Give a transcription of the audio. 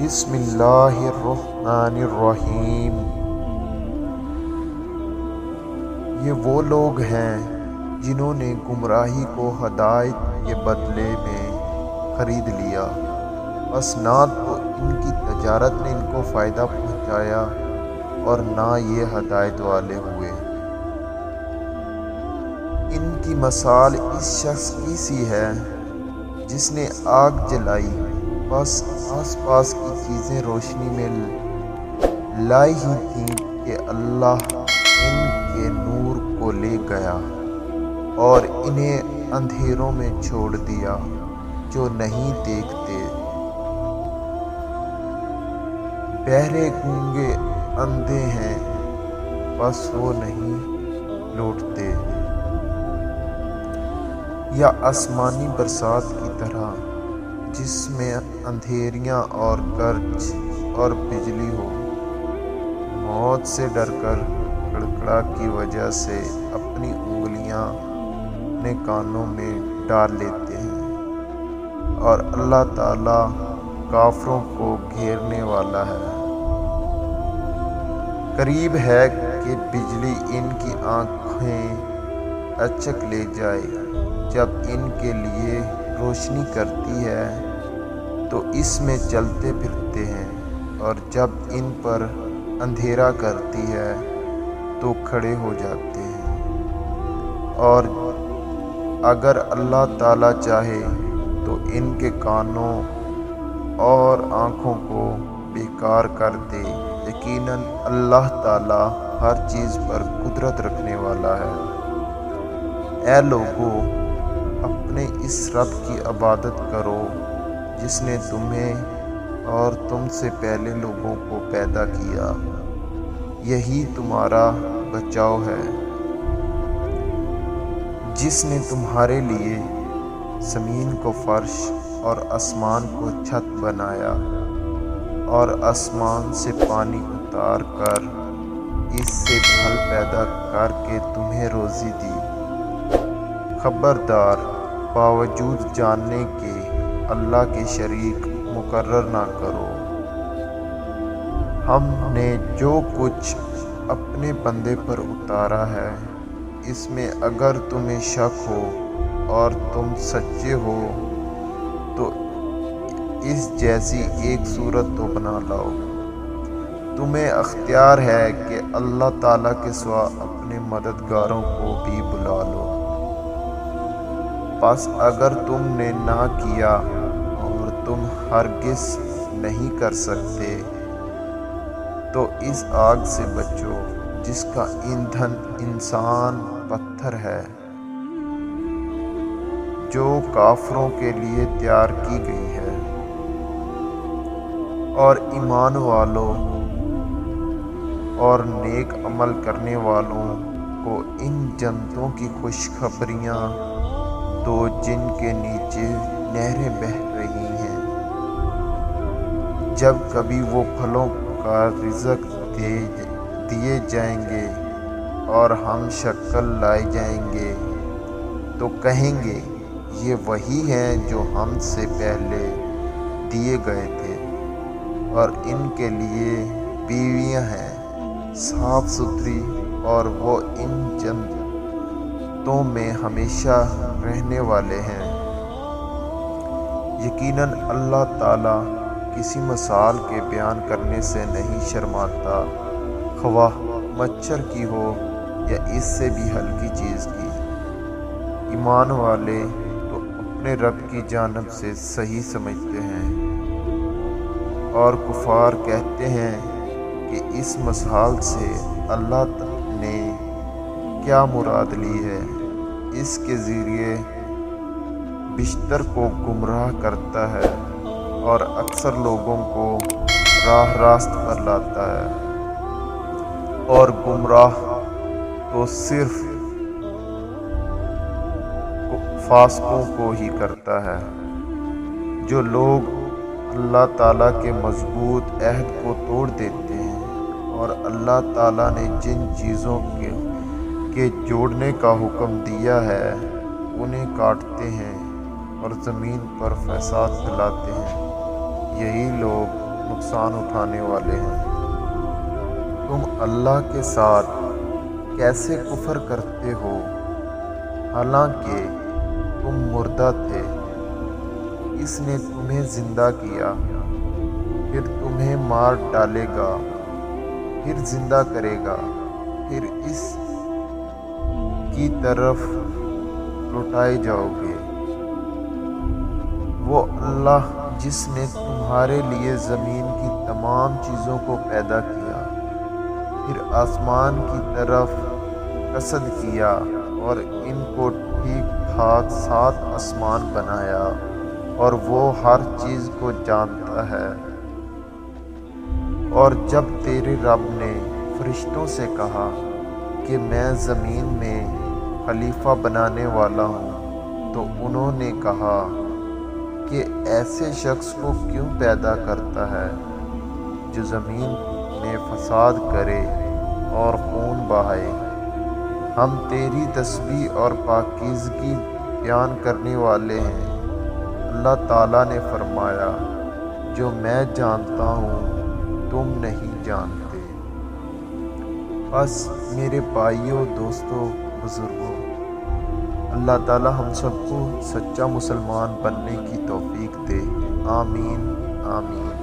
بسم اللہ الرحمن الرحیم۔ یہ وہ لوگ ہیں جنہوں نے گمراہی کو ہدایت کے بدلے میں خرید لیا، بس نہ تو ان کی تجارت نے ان کو فائدہ پہنچایا اور نہ یہ ہدایت والے ہوئے۔ ان کی مثال اس شخص کی سی ہے جس نے آگ جلائی، بس آس پاس کی چیزیں روشنی میں لائی ہی تھیں کہ اللہ ان کے نور کو لے گیا اور انہیں اندھیروں میں چھوڑ دیا جو نہیں دیکھتے، بہرے گونگے اندھے ہیں بس وہ نہیں لوٹتے، یا آسمانی برسات کی طرح جس میں اندھیریاں اور گرج اور بجلی ہو، موت سے ڈر کر کڑکڑا کی وجہ سے اپنی انگلیاں اپنے کانوں میں ڈال لیتے ہیں، اور اللہ تعالیٰ کافروں کو گھیرنے والا ہے۔ قریب ہے کہ بجلی ان کی آنکھیں اچک لے جائے، جب ان کے لیے روشنی کرتی ہے تو اس میں چلتے پھرتے ہیں، اور جب ان پر اندھیرا کرتی ہے تو کھڑے ہو جاتے ہیں، اور اگر اللہ تعالیٰ چاہے تو ان کے کانوں اور آنکھوں کو بیکار کر دے، یقیناً اللہ تعالیٰ ہر چیز پر قدرت رکھنے والا ہے۔ اے لوگو، اپنے اس رب کی عبادت کرو جس نے تمہیں اور تم سے پہلے لوگوں کو پیدا کیا، یہی تمہارا بچاؤ ہے، جس نے تمہارے لیے زمین کو فرش اور آسمان کو چھت بنایا، اور آسمان سے پانی اتار کر اس سے پھل پیدا کر کے تمہیں روزی دی۔ خبردار، باوجود جاننے کے اللہ کے شریک مقرر نہ کرو۔ ہم نے جو کچھ اپنے بندے پر اتارا ہے، اس میں اگر تمہیں شک ہو اور تم سچے ہو تو اس جیسی ایک صورت تو بنا لاؤ۔ تمہیں اختیار ہے کہ اللہ تعالیٰ کے سوا اپنے مددگاروں کو بھی بلا لو، بس اگر تم نے نہ کیا اور تم ہرگز نہیں کر سکتے تو اس آگ سے بچو جس کا ایندھن انسان پتھر ہے، جو کافروں کے لیے تیار کی گئی ہے۔ اور ایمان والوں اور نیک عمل کرنے والوں کو ان جنتوں کی خوشخبریاں دو جن کے نیچے نہریں بہہ رہی ہیں، جب کبھی وہ پھلوں کا رزق دیے جائیں گے اور ہم شکل لائے جائیں گے تو کہیں گے یہ وہی ہیں جو ہم سے پہلے دیے گئے تھے، اور ان کے لیے بیویاں ہیں صاف ستھری، اور وہ ان جنتوں میں ہمیشہ رہنے والے ہیں۔ یقیناً اللہ تعالیٰ کسی مثال کے بیان کرنے سے نہیں شرماتا، خواہ مچھر کی ہو یا اس سے بھی ہلکی چیز کی۔ ایمان والے تو اپنے رب کی جانب سے صحیح سمجھتے ہیں، اور کفار کہتے ہیں کہ اس مثال سے اللہ نے کیا مراد لی ہے، اس کے ذریعے بیشتر کو گمراہ کرتا ہے اور اکثر لوگوں کو راہ راست پر لاتا ہے، اور گمراہ تو صرف فاسقوں کو ہی کرتا ہے۔ جو لوگ اللہ تعالیٰ کے مضبوط عہد کو توڑ دیتے ہیں اور اللہ تعالیٰ نے جن چیزوں کے جوڑنے کا حکم دیا ہے انہیں کاٹتے ہیں اور زمین پر فساد پھیلاتے ہیں، یہی لوگ نقصان اٹھانے والے ہیں۔ تم اللہ کے ساتھ کیسے کفر کرتے ہو حالانکہ تم مردہ تھے؟ اس نے تمہیں زندہ کیا، پھر تمہیں مار ڈالے گا، پھر زندہ کرے گا، پھر اس کی طرف لوٹائے جاؤ گے۔ وہ اللہ جس نے تمہارے لیے زمین کی تمام چیزوں کو پیدا کیا، پھر آسمان کی طرف قصد کیا اور ان کو ٹھیک ٹھاک 7 آسمان بنایا، اور وہ ہر چیز کو جانتا ہے۔ اور جب تیرے رب نے فرشتوں سے کہا کہ میں زمین میں خلیفہ بنانے والا ہوں، تو انہوں نے کہا کہ ایسے شخص کو کیوں پیدا کرتا ہے جو زمین میں فساد کرے اور خون بہائے۔ ہم تیری تسبیح اور پاکیزگی بیان کرنے والے ہیں۔ اللہ تعالیٰ نے فرمایا، جو میں جانتا ہوں تم نہیں جانتے۔ بس میرے بھائیوں، دوستوں، بزرگوں، اللہ تعالیٰ ہم سب کو سچا مسلمان بننے کی توفیق دے۔ آمین آمین۔